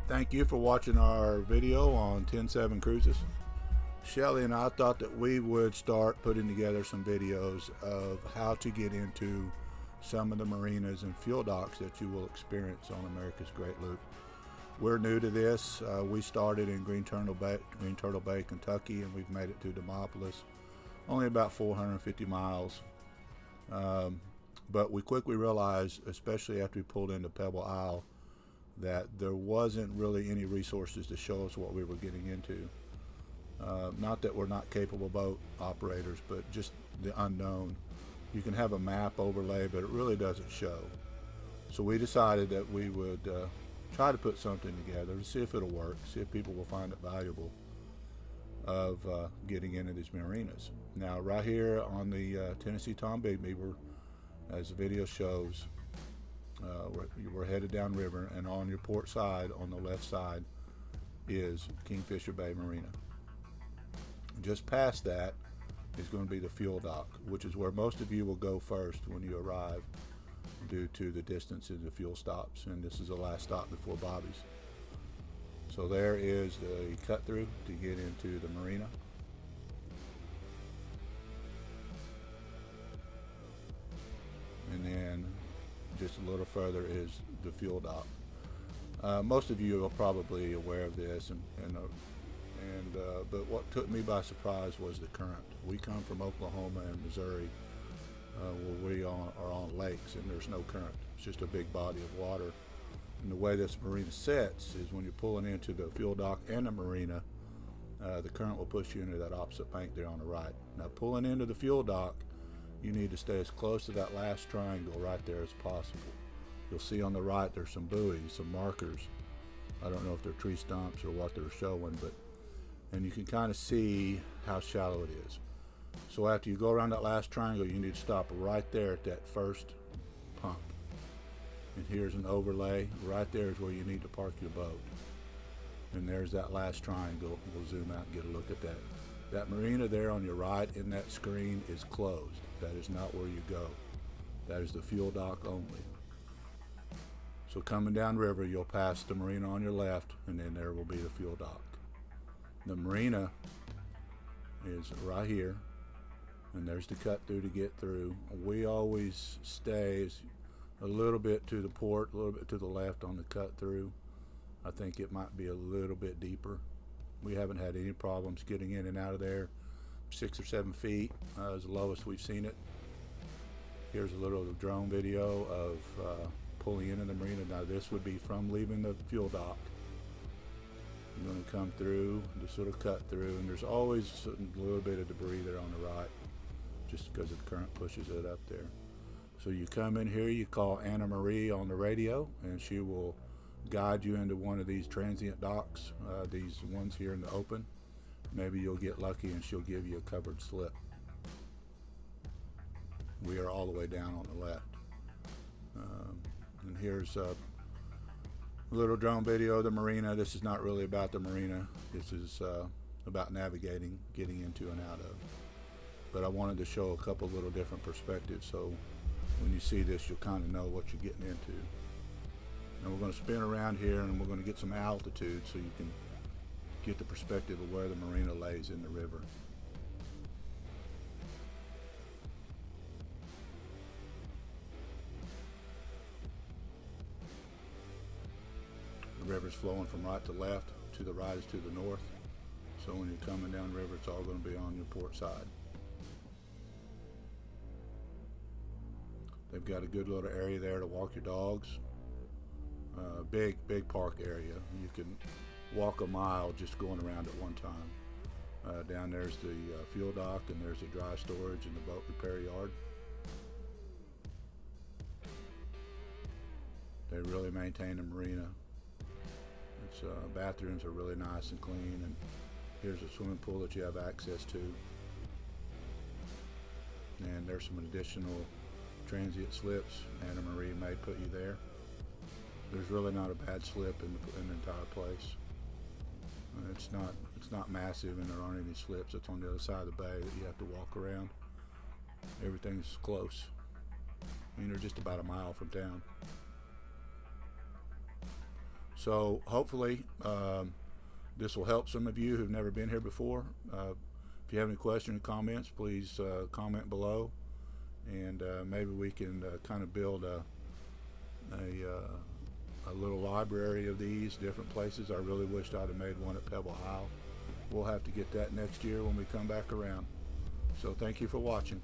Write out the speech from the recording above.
Thank you for watching our video on 10-7 cruises. Shelly and I thought that we would start putting together some videos of how to get into some of the marinas and fuel docks that you will experience on America's Great Loop. We're new to this. We started in Green Turtle Bay, Kentucky, and we've made it to Demopolis, only about 450 miles. But we quickly realized, especially after we pulled into Pebble Isle, that there wasn't really any resources to show us what we were getting into. Not that we're not capable boat operators, but just the unknown. You can have a map overlay, but it really doesn't show. So we decided that we would try to put something together to see if it'll work, see if people will find it valuable of getting into these marinas. Now, right here on the Tennessee Tom Bigby, as the video shows, we're headed downriver, and on your port side, on the left side, is Kingfisher Bay Marina. Just past that is going to be the fuel dock, which is where most of you will go first when you arrive, due to the distance of the fuel stops, and this is the last stop before Bobby's. So there is the cut through to get into the marina. And then just a little further is the fuel dock. Most of you are probably aware of this, but what took me by surprise was the current. We come from Oklahoma and Missouri, where we are on lakes, and there's no current. It's just a big body of water. And the way this marina sets is when you're pulling into the fuel dock and the marina, the current will push you into that opposite bank there on the right. Now, pulling into the fuel dock, you need to stay as close to that last triangle right there as possible. You'll see on the right there's some buoys, some markers. I don't know if they're tree stumps or what they're showing, and you can kind of see how shallow it is. So after you go around that last triangle, you need to stop right there at that first pump. And here's an overlay. Right there is where you need to park your boat. And there's that last triangle. We'll zoom out and get a look at that. That marina there on your right in that screen is closed. That is not where you go. That is the fuel dock only. So coming down river, you'll pass the marina on your left, and then there will be the fuel dock. The marina is right here, and there's the cut through to get through. We always stay a little bit to the port, a little bit to the left on the cut through. I think it might be a little bit deeper. We haven't had any problems getting in and out of there. 6 or 7 feet is the lowest we've seen it. Here's a little drone video of pulling into the marina. Now this would be from leaving the fuel dock. You're going to come through, just sort of cut through, and there's always a little bit of debris there on the right, just because the current pushes it up there. So you come in here, you call Anna Marie on the radio, and she will guide you into one of these transient docks, these ones here in the open. Maybe you'll get lucky and she'll give you a covered slip. We are all the way down on the left. And here's a little drone video of the marina. This is not really about the marina. This is about navigating, getting into and out of. But I wanted to show a couple little different perspectives, so when you see this, you'll kind of know what you're getting into. And we're going to spin around here, and we're going to get some altitude so you can get the perspective of where the marina lays in the river. The river's flowing from right to left. To the right is to the north. So when you're coming down river, it's all going to be on your port side. They've got a good little area there to walk your dogs. Big park area. You can walk a mile just going around at one time. Down there's the fuel dock, and there's the dry storage and the boat repair yard. They really maintain the marina. Its bathrooms are really nice and clean, and here's a swimming pool that you have access to. And there's some additional transient slips. Anna Marie may put you there. There's really not a bad slip in the entire place. It's not massive, and there aren't any slips. It's on the other side of the bay that you have to walk around. Everything's close. I mean, they're just about a mile from town. So hopefully this will help some of you who've never been here before. If you have any questions or comments, please comment below, and maybe we can kind of build a little library of these different places. I really wished I'd have made one at Pebble Isle. We'll have to get that next year when we come back around. So thank you for watching.